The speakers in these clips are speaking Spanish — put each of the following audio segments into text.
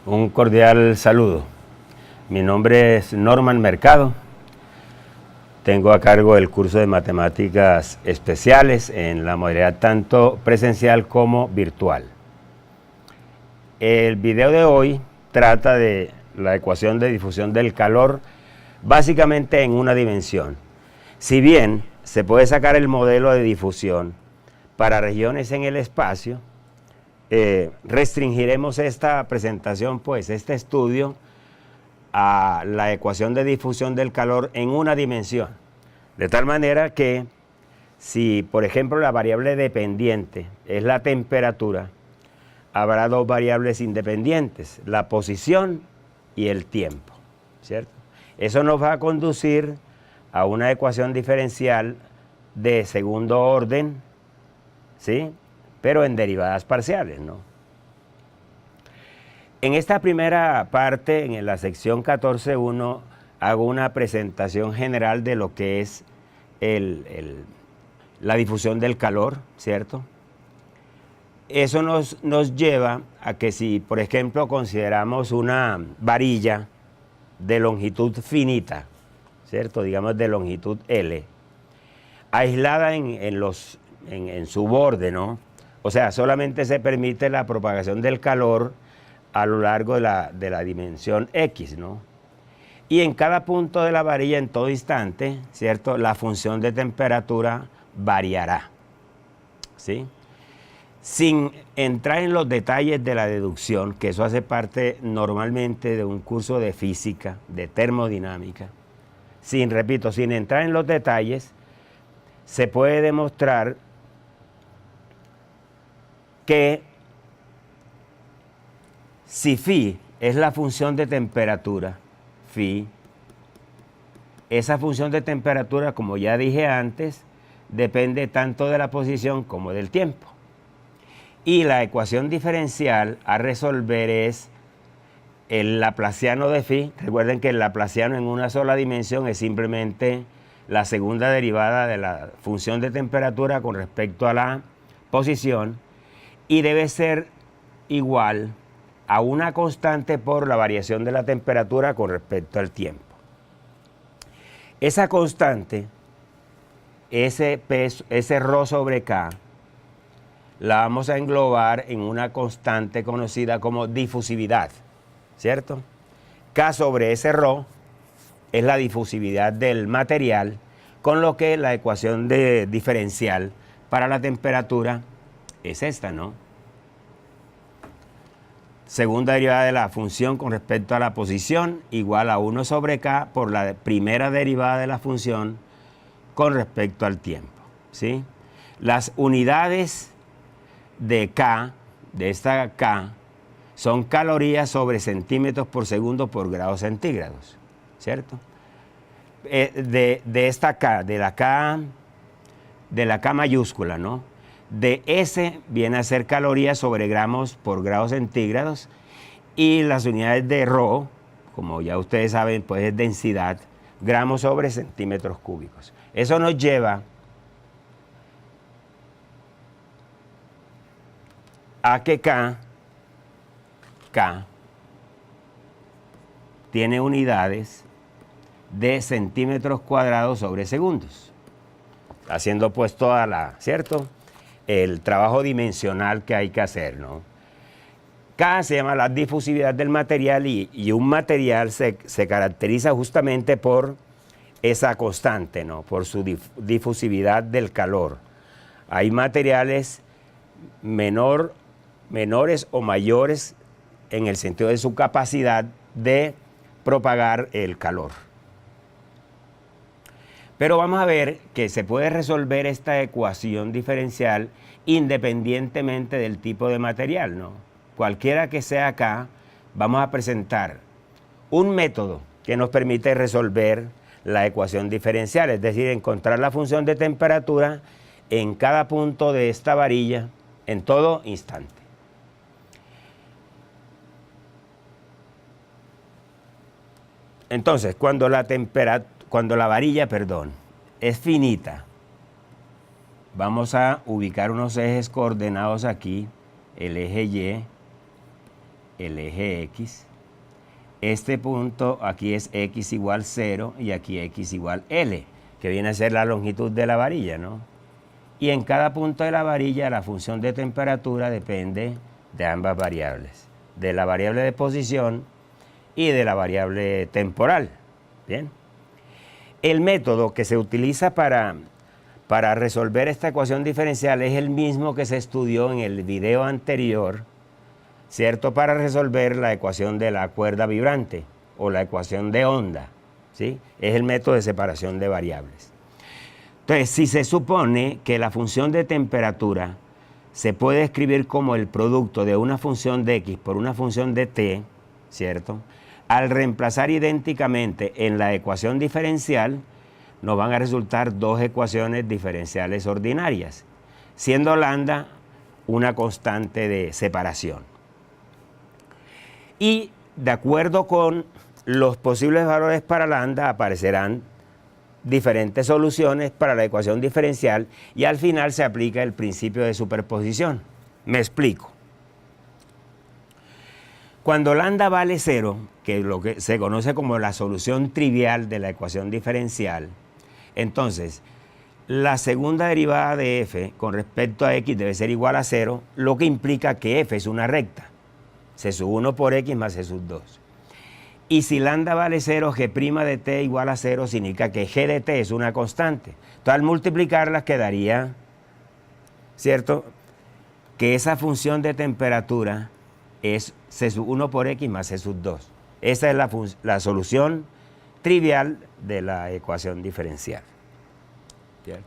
Un cordial saludo. Mi nombre es Norman Mercado. Tengo a cargo el curso de matemáticas especiales en la modalidad tanto presencial como virtual. El video de hoy trata de la ecuación de difusión del calor básicamente en una dimensión. Si bien se puede sacar el modelo de difusión para regiones en el espacio, restringiremos esta presentación, pues este estudio, a la ecuación de difusión del calor en una dimensión. De tal manera que si, por ejemplo, la variable dependiente es la temperatura, habrá dos variables independientes, la posición y el tiempo, ¿cierto? Eso nos va a conducir a una ecuación diferencial de segundo orden, ¿sí? Pero en derivadas parciales, ¿no? En esta primera parte, en la sección 14.1, hago una presentación general de lo que es la difusión del calor, ¿cierto? Eso nos lleva a que si, por ejemplo, consideramos una varilla de longitud finita, ¿cierto? Digamos de longitud L, aislada en su borde, ¿no? O sea, solamente se permite la propagación del calor a lo largo de la dimensión X, ¿no? Y en cada punto de la varilla, en todo instante, ¿cierto?, la función de temperatura variará, ¿sí? Sin entrar en los detalles de la deducción, que eso hace parte normalmente de un curso de física, de termodinámica, sin entrar en los detalles, se puede demostrar que si phi es la función de temperatura, phi, esa función de temperatura, como ya dije antes, depende tanto de la posición como del tiempo. Y la ecuación diferencial a resolver es el laplaciano de phi. Recuerden que el laplaciano en una sola dimensión es simplemente la segunda derivada de la función de temperatura con respecto a la posición y debe ser igual a una constante por la variación de la temperatura con respecto al tiempo. Esa constante, ese ρ sobre K, la vamos a englobar en una constante conocida como difusividad, ¿cierto? K sobre ese ρ es la difusividad del material, con lo que la ecuación diferencial para la temperatura es esta, ¿no? Segunda derivada de la función con respecto a la posición igual a 1 sobre K por la primera derivada de la función con respecto al tiempo, ¿sí? Las unidades de K, de esta K, son calorías sobre centímetros por segundo por grados centígrados, ¿cierto? De esta K, de la K mayúscula, ¿no? De S viene a ser calorías sobre gramos por grados centígrados y las unidades de ρ, como ya ustedes saben, pues es densidad, gramos sobre centímetros cúbicos. Eso nos lleva a que K tiene unidades de centímetros cuadrados sobre segundos, haciendo pues ¿cierto?, el trabajo dimensional que hay que hacer, ¿no? K se llama la difusividad del material y un material se caracteriza justamente por esa constante, ¿no?, por su difusividad del calor. Hay materiales menores o mayores en el sentido de su capacidad de propagar el calor. Pero vamos a ver que se puede resolver esta ecuación diferencial independientemente del tipo de material, ¿no? Cualquiera que sea acá, vamos a presentar un método que nos permite resolver la ecuación diferencial, es decir, encontrar la función de temperatura en cada punto de esta varilla en todo instante. Entonces, cuando la varilla, es finita, vamos a ubicar unos ejes coordenados aquí, el eje Y, el eje X. Este punto aquí es X igual 0 y aquí X igual L, que viene a ser la longitud de la varilla, ¿no? Y en cada punto de la varilla la función de temperatura depende de ambas variables, de la variable de posición y de la variable temporal. Bien. El método que se utiliza para resolver esta ecuación diferencial es el mismo que se estudió en el video anterior, ¿cierto? Para resolver la ecuación de la cuerda vibrante o la ecuación de onda, ¿sí? Es el método de separación de variables. Entonces, si se supone que la función de temperatura se puede escribir como el producto de una función de x por una función de t, ¿cierto? Al reemplazar idénticamente en la ecuación diferencial, nos van a resultar dos ecuaciones diferenciales ordinarias, siendo lambda una constante de separación. Y de acuerdo con los posibles valores para lambda aparecerán diferentes soluciones para la ecuación diferencial y al final se aplica el principio de superposición. Me explico. Cuando lambda vale 0, que es lo que se conoce como la solución trivial de la ecuación diferencial, entonces la segunda derivada de f con respecto a x debe ser igual a 0, lo que implica que f es una recta, c sub 1 por x más c sub 2. Y si lambda vale 0, g' de t igual a 0 significa que g de t es una constante. Entonces al multiplicarlas quedaría, ¿cierto?, que esa función de temperatura es c sub 1 por x más c sub 2. Esa es la solución trivial de la ecuación diferencial. ¿Cierto?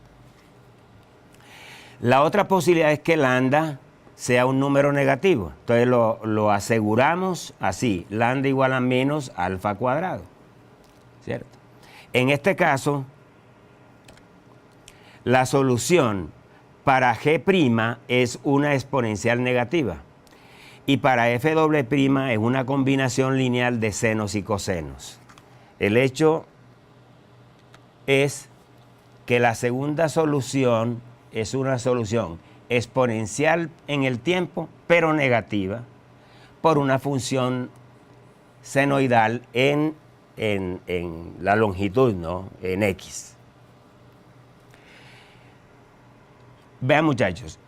La otra posibilidad es que lambda sea un número negativo. Entonces lo aseguramos así, lambda igual a menos alfa cuadrado, ¿cierto? En este caso, la solución para g' es una exponencial negativa y para f doble prima es una combinación lineal de senos y cosenos. El hecho es que la segunda solución es una solución exponencial en el tiempo, pero negativa, por una función senoidal en la longitud, ¿no?, en x. Vean, muchachos,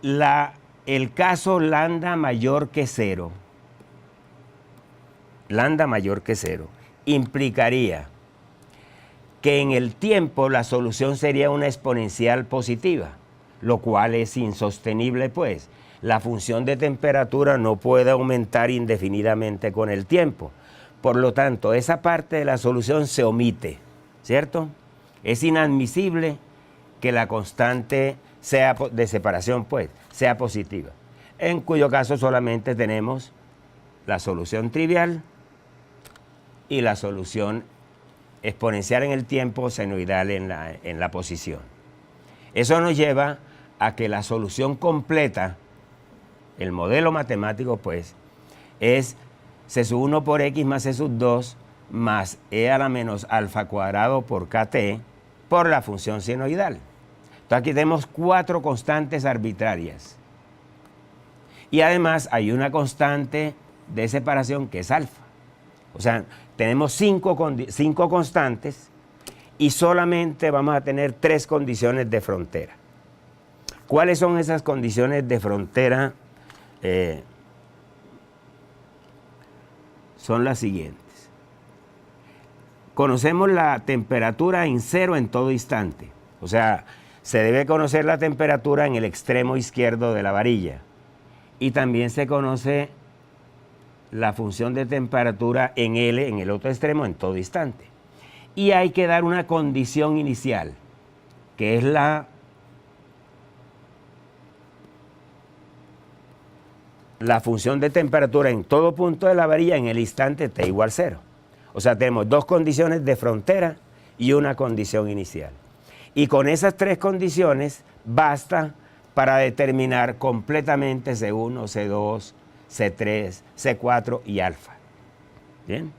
el caso lambda mayor que 0, implicaría que en el tiempo la solución sería una exponencial positiva, lo cual es insostenible, pues. La función de temperatura no puede aumentar indefinidamente con el tiempo. Por lo tanto, esa parte de la solución se omite, ¿cierto? Es inadmisible que la constante sea de separación, pues, sea positiva. En cuyo caso solamente tenemos la solución trivial y la solución exponencial en el tiempo, senoidal en la posición. Eso nos lleva a que la solución completa, el modelo matemático, pues, es c sub 1 por x más c sub 2 más e a la menos alfa cuadrado por kt por la función senoidal. Entonces aquí tenemos 4 constantes arbitrarias. Y además hay una constante de separación que es alfa. O sea, tenemos 5 constantes y solamente vamos a tener 3 condiciones de frontera. ¿Cuáles son esas condiciones de frontera? Son las siguientes. Conocemos la temperatura en 0 en todo instante. O sea, se debe conocer la temperatura en el extremo izquierdo de la varilla. Y también se conoce la función de temperatura en L, en el otro extremo, en todo instante. Y hay que dar una condición inicial, que es la función de temperatura en todo punto de la varilla en el instante t igual 0. O sea, tenemos 2 condiciones de frontera y una condición inicial. Y con esas 3 condiciones basta para determinar completamente C1, C2, C3, C4 y alfa. ¿Bien?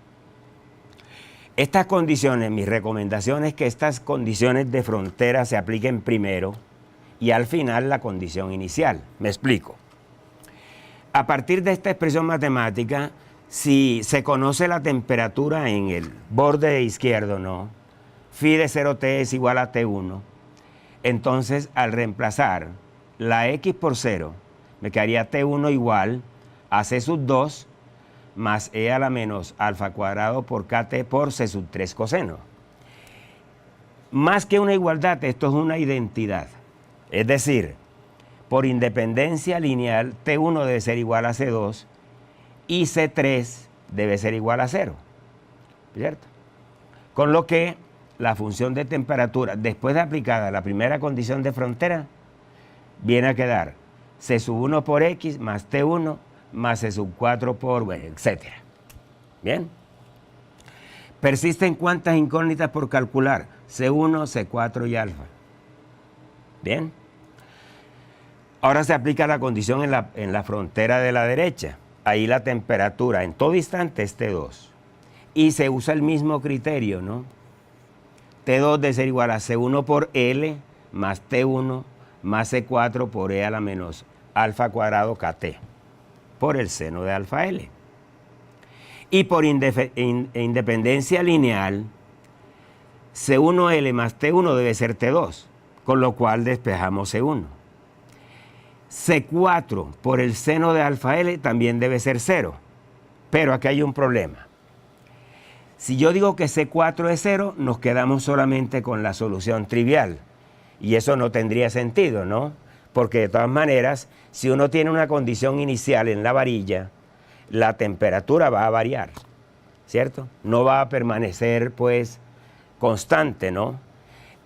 Estas condiciones, mi recomendación es que estas condiciones de frontera se apliquen primero y al final la condición inicial. Me explico. A partir de esta expresión matemática, si se conoce la temperatura en el borde izquierdo, ¿no? Phi de 0t es igual a T1. Entonces, al reemplazar la X por 0, me quedaría T1 igual a C sub 2 más E a la menos alfa cuadrado por KT por C sub 3 coseno. Más que una igualdad, esto es una identidad. Es decir, por independencia lineal, T1 debe ser igual a C2 y C3 debe ser igual a 0. ¿Cierto? Con lo que la función de temperatura, después de aplicada la primera condición de frontera, viene a quedar C sub 1 por X más T1 más C sub 4 por, bueno, etc. ¿Bien? Persisten cuántas incógnitas por calcular, C1, C4 y alfa. ¿Bien? Ahora se aplica la condición en la frontera de la derecha. Ahí la temperatura en todo instante es T2. Y se usa el mismo criterio, ¿no? T2 debe ser igual a C1 por L más T1 más C4 por E a la menos alfa cuadrado KT por el seno de alfa L. Y por independencia lineal, C1L más T1 debe ser T2, con lo cual despejamos C1. C4 por el seno de alfa L también debe ser 0, pero aquí hay un problema. Si yo digo que C4 es 0, nos quedamos solamente con la solución trivial. Y eso no tendría sentido, ¿no? Porque de todas maneras, si uno tiene una condición inicial en la varilla, la temperatura va a variar, ¿cierto? No va a permanecer, pues, constante, ¿no?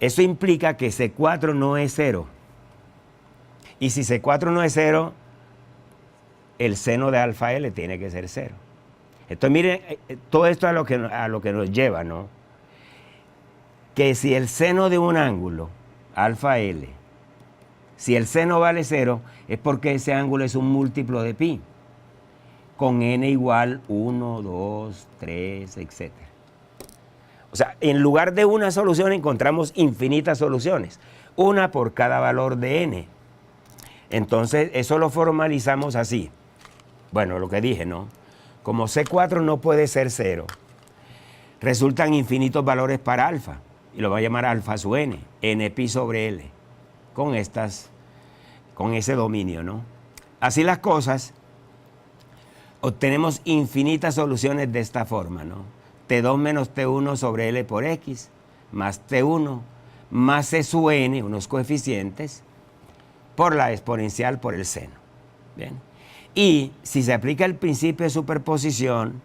Eso implica que C4 no es 0. Y si C4 no es 0, el seno de alfa L tiene que ser 0. Entonces, miren, todo esto a lo que nos lleva, ¿no? Que si el seno de un ángulo, alfa L, si el seno vale 0, es porque ese ángulo es un múltiplo de pi, con n igual 1, 2, 3, etc. O sea, en lugar de una solución encontramos infinitas soluciones, una por cada valor de n. Entonces, eso lo formalizamos así. Bueno, lo que dije, ¿no? Como C4 no puede ser 0, resultan infinitos valores para alfa, y lo va a llamar alfa sub n, n pi sobre L, con ese dominio, ¿no? Así las cosas, obtenemos infinitas soluciones de esta forma, ¿no? T2 menos T1 sobre L por X, más T1, más C sub n, unos coeficientes, por la exponencial por el seno. Bien. Y si se aplica el principio de superposición,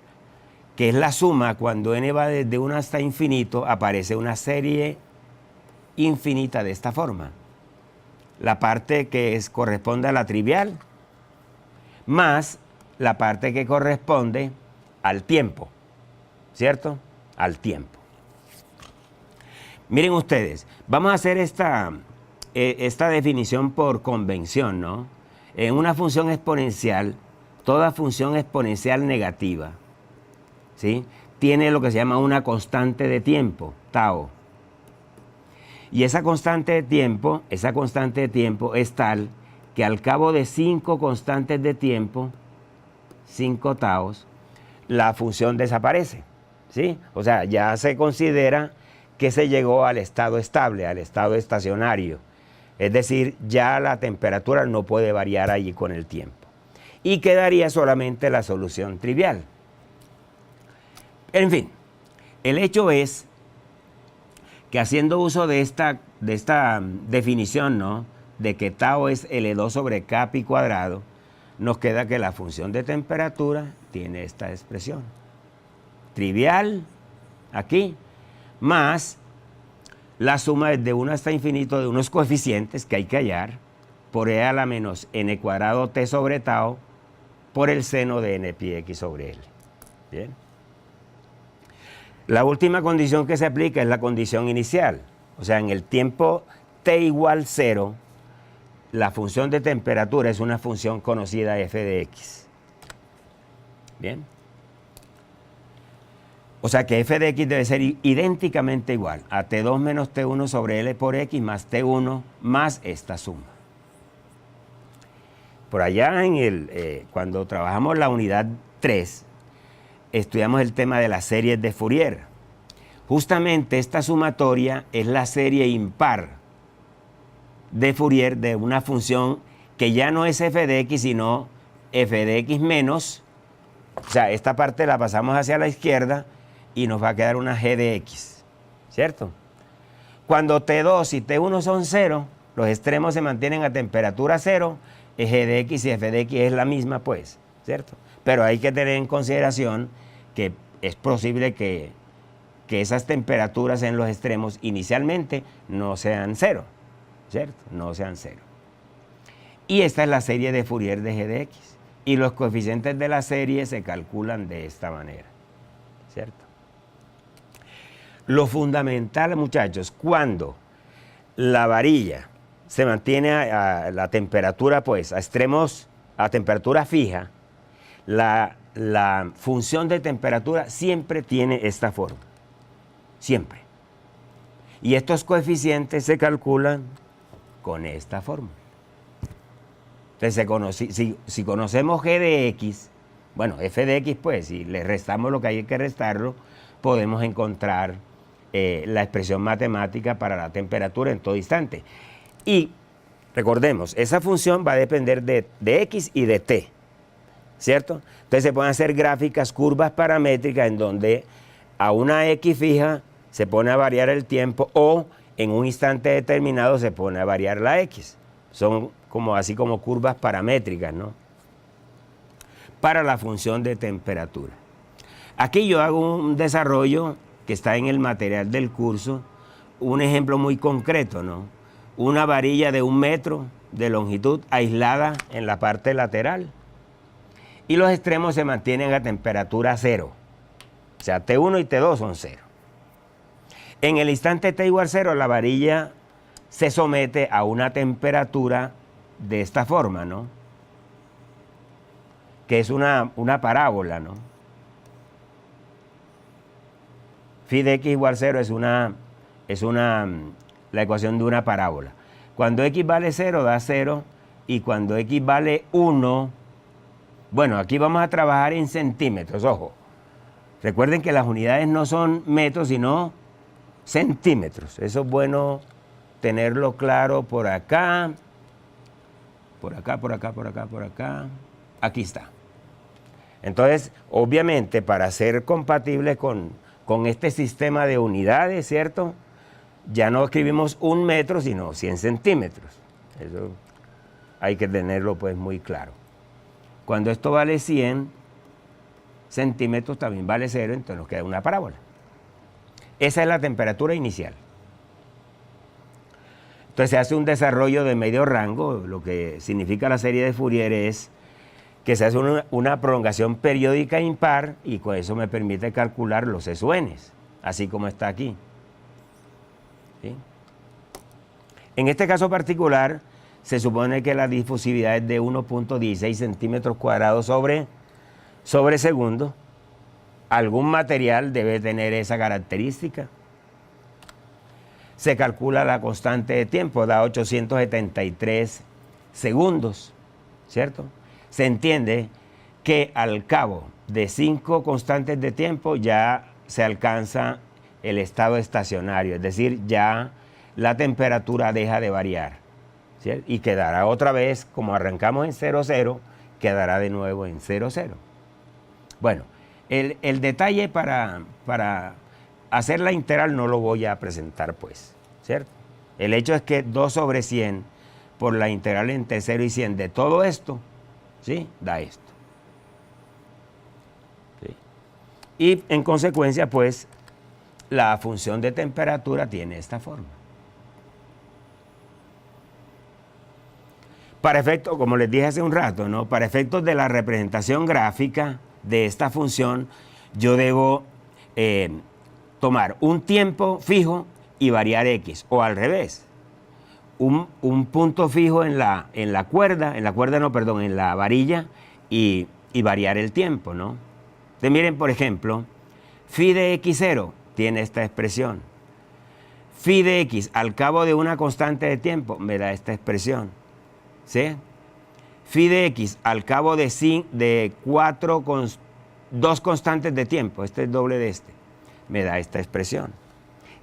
que es la suma cuando n va desde 1 hasta infinito, aparece una serie infinita de esta forma. La parte que corresponde a la trivial, más la parte que corresponde al tiempo, ¿cierto? Al tiempo. Miren ustedes, vamos a hacer esta definición por convención, ¿no? En una función exponencial, toda función exponencial negativa, ¿sí?, tiene lo que se llama una constante de tiempo, tau. Y esa constante de tiempo es tal que al cabo de 5 constantes de tiempo, 5 taus, la función desaparece, ¿sí? O sea, ya se considera que se llegó al estado estable, al estado estacionario. Es decir, ya la temperatura no puede variar allí con el tiempo. Y quedaría solamente la solución trivial. En fin, el hecho es que haciendo uso de esta definición, ¿no?, de que tau es L2 sobre K pi cuadrado, nos queda que la función de temperatura tiene esta expresión. Trivial, aquí, más la suma desde 1 hasta infinito de unos coeficientes que hay que hallar por E a la menos n cuadrado t sobre tau por el seno de n pi x sobre L. Bien. La última condición que se aplica es la condición inicial. O sea, en el tiempo t igual 0, la función de temperatura es una función conocida f de x. Bien. O sea que f de x debe ser idénticamente igual a T2 menos T1 sobre L por X más T1 más esta suma. Por allá cuando trabajamos la unidad 3, estudiamos el tema de las series de Fourier. Justamente esta sumatoria es la serie impar de Fourier de una función que ya no es f de x, sino f de x menos, o sea, esta parte la pasamos hacia la izquierda y nos va a quedar una g de x, ¿cierto? Cuando T2 y T1 son 0, los extremos se mantienen a temperatura 0, g de x y f de x es la misma, pues, ¿cierto? Pero hay que tener en consideración que es posible que esas temperaturas en los extremos inicialmente no sean 0, ¿cierto? No sean 0. Y esta es la serie de Fourier de g de x. Y los coeficientes de la serie se calculan de esta manera, ¿cierto? Lo fundamental, muchachos, cuando la varilla se mantiene a la temperatura, pues, a extremos, a temperatura fija, la función de temperatura siempre tiene esta forma. Siempre. Y estos coeficientes se calculan con esta fórmula. Entonces, si conocemos g de x, bueno, f de x, pues, si le restamos lo que hay que restarlo, podemos encontrar la expresión matemática para la temperatura en todo instante. Y recordemos, esa función va a depender de x y de t, ¿cierto? Entonces se pueden hacer gráficas, curvas paramétricas en donde a una x fija se pone a variar el tiempo o en un instante determinado se pone a variar la x. Son así como curvas paramétricas, ¿no? Para la función de temperatura. Aquí yo hago un desarrollo que está en el material del curso, un ejemplo muy concreto, ¿no? Una varilla de 1 metro de longitud aislada en la parte lateral y los extremos se mantienen a temperatura 0. O sea, T1 y T2 son 0. En el instante T igual 0, la varilla se somete a una temperatura de esta forma, ¿no? Que es una parábola, ¿no? Phi de x igual 0 es la ecuación de una parábola. Cuando x vale 0 da 0 y cuando x vale 1, bueno, aquí vamos a trabajar en centímetros, ojo. Recuerden que las unidades no son metros, sino centímetros. Eso es bueno tenerlo claro por acá, por acá, por acá, por acá, por acá. Aquí está. Entonces, obviamente, para ser compatible con este sistema de unidades, ¿cierto? Ya no escribimos 1 metro, sino 100 centímetros. Eso hay que tenerlo pues muy claro. Cuando esto vale 100 centímetros, también vale 0, entonces nos queda una parábola. Esa es la temperatura inicial. Entonces se hace un desarrollo de medio rango. Lo que significa la serie de Fourier es que se hace una prolongación periódica impar y con eso me permite calcular los SUNs, así como está aquí. ¿Sí? En este caso particular, se supone que la difusividad es de 1.16 centímetros cuadrados sobre segundo. Algún material debe tener esa característica. Se calcula la constante de tiempo, da 873 segundos, ¿cierto? Se entiende que al cabo de 5 constantes de tiempo ya se alcanza el estado estacionario, es decir, ya la temperatura deja de variar, ¿cierto? Y quedará otra vez, como arrancamos en 0, 0, quedará de nuevo en 0, 0. Bueno, el detalle para hacer la integral no lo voy a presentar, pues, ¿cierto? El hecho es que 2 sobre 100 por la integral entre 0 y 100 de todo esto, ¿sí? Da esto. ¿Sí? Y en consecuencia, pues, la función de temperatura tiene esta forma. Para efectos, como les dije hace un rato, ¿no? Para efectos de la representación gráfica de esta función, yo debo tomar un tiempo fijo y variar x, o al revés. Un punto fijo en la varilla y variar el tiempo, ¿no? Entonces miren, por ejemplo, phi de x0 tiene esta expresión. Phi de x al cabo de una constante de tiempo me da esta expresión, ¿sí? phi de x al cabo de 4 con 2 constantes de tiempo, este es doble de este, me da esta expresión.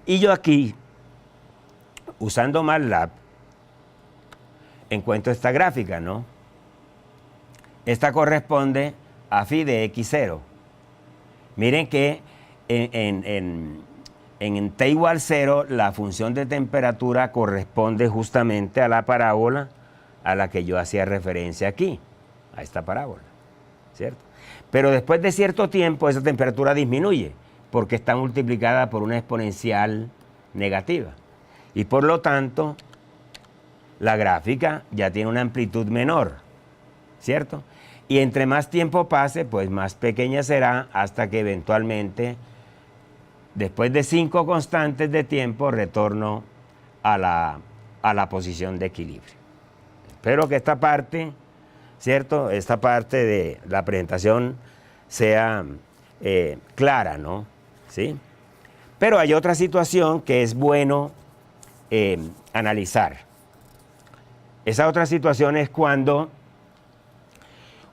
Y yo aquí, usando MATLAB, encuentro esta gráfica, ¿no? Esta corresponde a phi de x0. Miren que en t igual 0, la función de temperatura corresponde justamente a la parábola a la que yo hacía referencia aquí, a esta parábola, ¿cierto? Pero después de cierto tiempo esa temperatura disminuye porque está multiplicada por una exponencial negativa. Y por lo tanto, la gráfica ya tiene una amplitud menor, ¿cierto? Y entre más tiempo pase, pues más pequeña será hasta que eventualmente, después de 5 constantes de tiempo, retorno a la posición de equilibrio. Espero que esta parte, ¿cierto? Esta parte de la presentación sea clara, ¿no? ¿Sí? Pero hay otra situación que es bueno analizar. Esa otra situación es cuando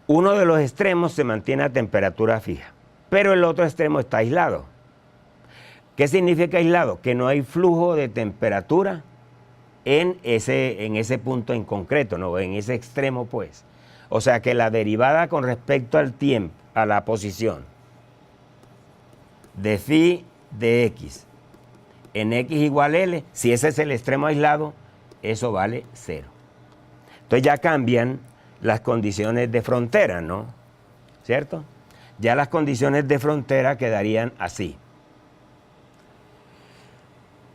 uno de los extremos se mantiene a temperatura fija, pero el otro extremo está aislado. ¿Qué significa aislado? Que no hay flujo de temperatura en ese punto en concreto, ¿no? En ese extremo, pues. O sea que la derivada con respecto al tiempo, a la posición de phi de x en x igual L, si ese es el extremo aislado, eso vale 0. Entonces ya cambian las condiciones de frontera, ¿no? ¿Cierto? Ya las condiciones de frontera quedarían así.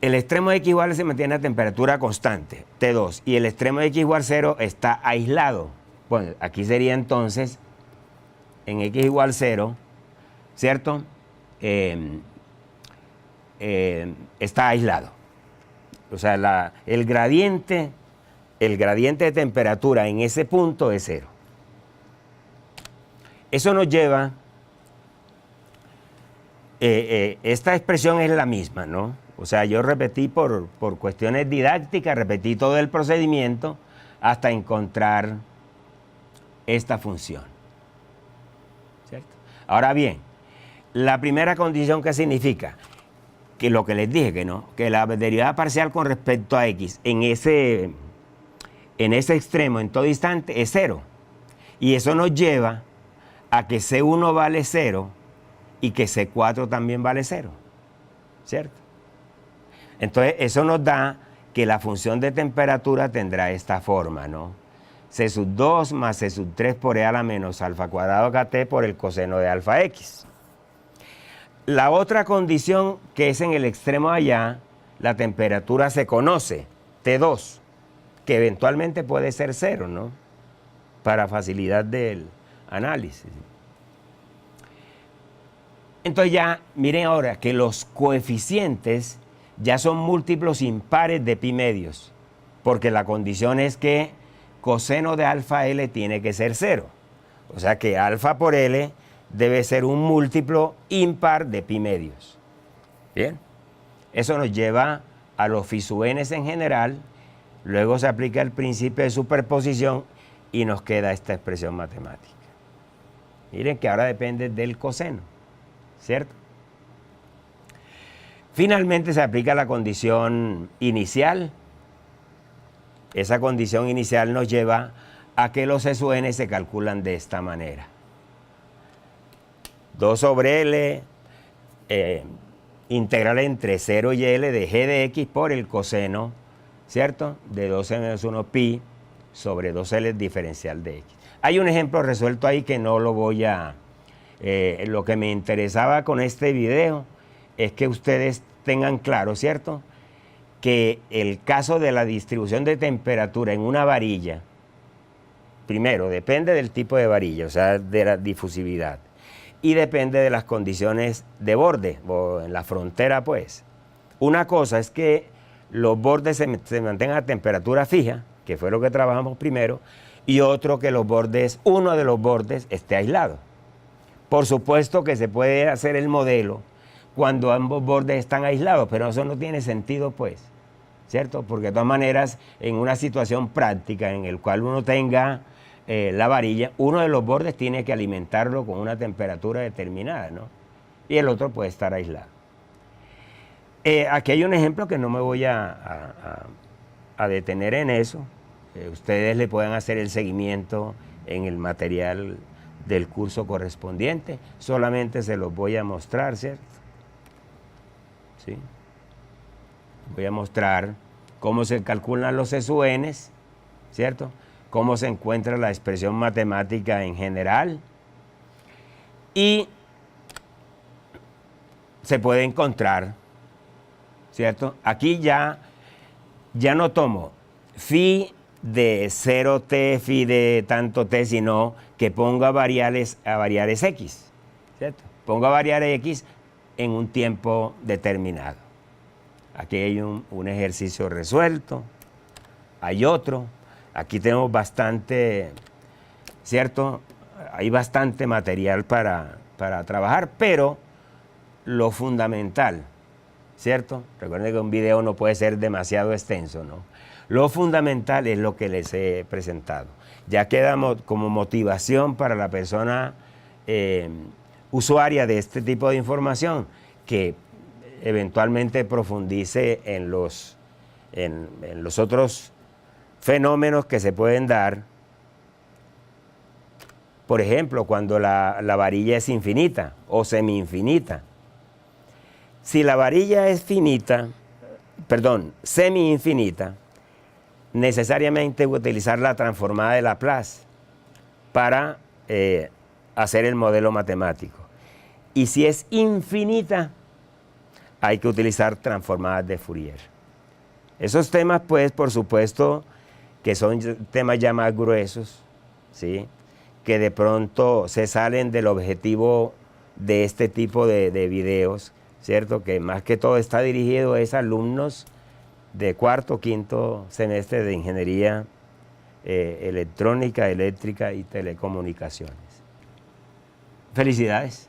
El extremo de x igual se mantiene a temperatura constante, T2, y el extremo de x igual 0 está aislado. Bueno, aquí sería entonces, en x igual 0, ¿cierto? Está aislado. O sea, el gradiente de temperatura en ese punto es 0. Eso nos lleva, esta expresión es la misma, ¿no? O sea, yo repetí por cuestiones didácticas, repetí todo el procedimiento hasta encontrar esta función, ¿cierto? Ahora bien, la primera condición, ¿qué significa? Que lo que les dije, que la derivada parcial con respecto a x en ese extremo, en todo instante, es 0. Y eso nos lleva a que C1 vale 0 y que C4 también vale 0, ¿cierto? Entonces, eso nos da que la función de temperatura tendrá esta forma, ¿no? C sub 2 más C sub 3 por E a la menos alfa cuadrado kt por el coseno de alfa x. La otra condición, que es en el extremo allá, la temperatura se conoce, T2, que eventualmente puede ser 0, ¿no? Para facilidad del análisis. Entonces ya, miren ahora que los coeficientes ya son múltiplos impares de pi medios, porque la condición es que coseno de alfa L tiene que ser 0. O sea que alfa por L debe ser un múltiplo impar de pi medios. Bien, eso nos lleva a los phi sub n en general, luego se aplica el principio de superposición y nos queda esta expresión matemática. Miren que ahora depende del coseno, ¿cierto? Finalmente se aplica la condición inicial. Esa condición inicial nos lleva a que los E sub n se calculan de esta manera. 2 sobre L integral entre 0 y L de g de x por el coseno, ¿cierto? De 2n menos 1 pi sobre 2L diferencial de x. Hay un ejemplo resuelto ahí que no lo voy a... lo que me interesaba con este video es que ustedes tengan claro, ¿cierto?, que el caso de la distribución de temperatura en una varilla, primero, depende del tipo de varilla, o sea, de la difusividad, y depende de las condiciones de borde, o en la frontera, pues. Una cosa es que los bordes se mantengan a temperatura fija, que fue lo que trabajamos primero, y otro que uno de los bordes esté aislado. Por supuesto que se puede hacer el modelo cuando ambos bordes están aislados, pero eso no tiene sentido, pues, ¿cierto? Porque de todas maneras, en una situación práctica en la cual uno tenga la varilla, uno de los bordes tiene que alimentarlo con una temperatura determinada, ¿no? Y el otro puede estar aislado. Aquí hay un ejemplo que no me voy a detener en eso. Ustedes le pueden hacer el seguimiento en el material del curso correspondiente. Solamente se los voy a mostrar, ¿cierto? ¿Sí? Voy a mostrar cómo se calculan los SUNs, ¿cierto? Cómo se encuentra la expresión matemática en general. Y se puede encontrar, ¿cierto? Aquí ya no tomo phi de 0t, phi de tanto t, sino que ponga variables x, ¿cierto? Ponga variables x en un tiempo determinado. Aquí hay un ejercicio resuelto, hay otro, aquí tenemos bastante, ¿cierto? Hay bastante material para trabajar, pero lo fundamental, ¿cierto? Recuerden que un video no puede ser demasiado extenso, ¿no? Lo fundamental es lo que les he presentado. Ya queda como motivación para la persona usuaria de este tipo de información que eventualmente profundice en los otros fenómenos que se pueden dar. Por ejemplo, cuando la varilla es infinita o semi-infinita. Si la varilla es semi-infinita, necesariamente voy a utilizar la transformada de Laplace para hacer el modelo matemático. Y si es infinita, hay que utilizar transformadas de Fourier. Esos temas, pues, por supuesto, que son temas ya más gruesos, ¿sí? Que de pronto se salen del objetivo de este tipo de videos, ¿cierto? Que más que todo está dirigido a alumnos de cuarto, quinto semestre de ingeniería electrónica, eléctrica y telecomunicaciones. Felicidades.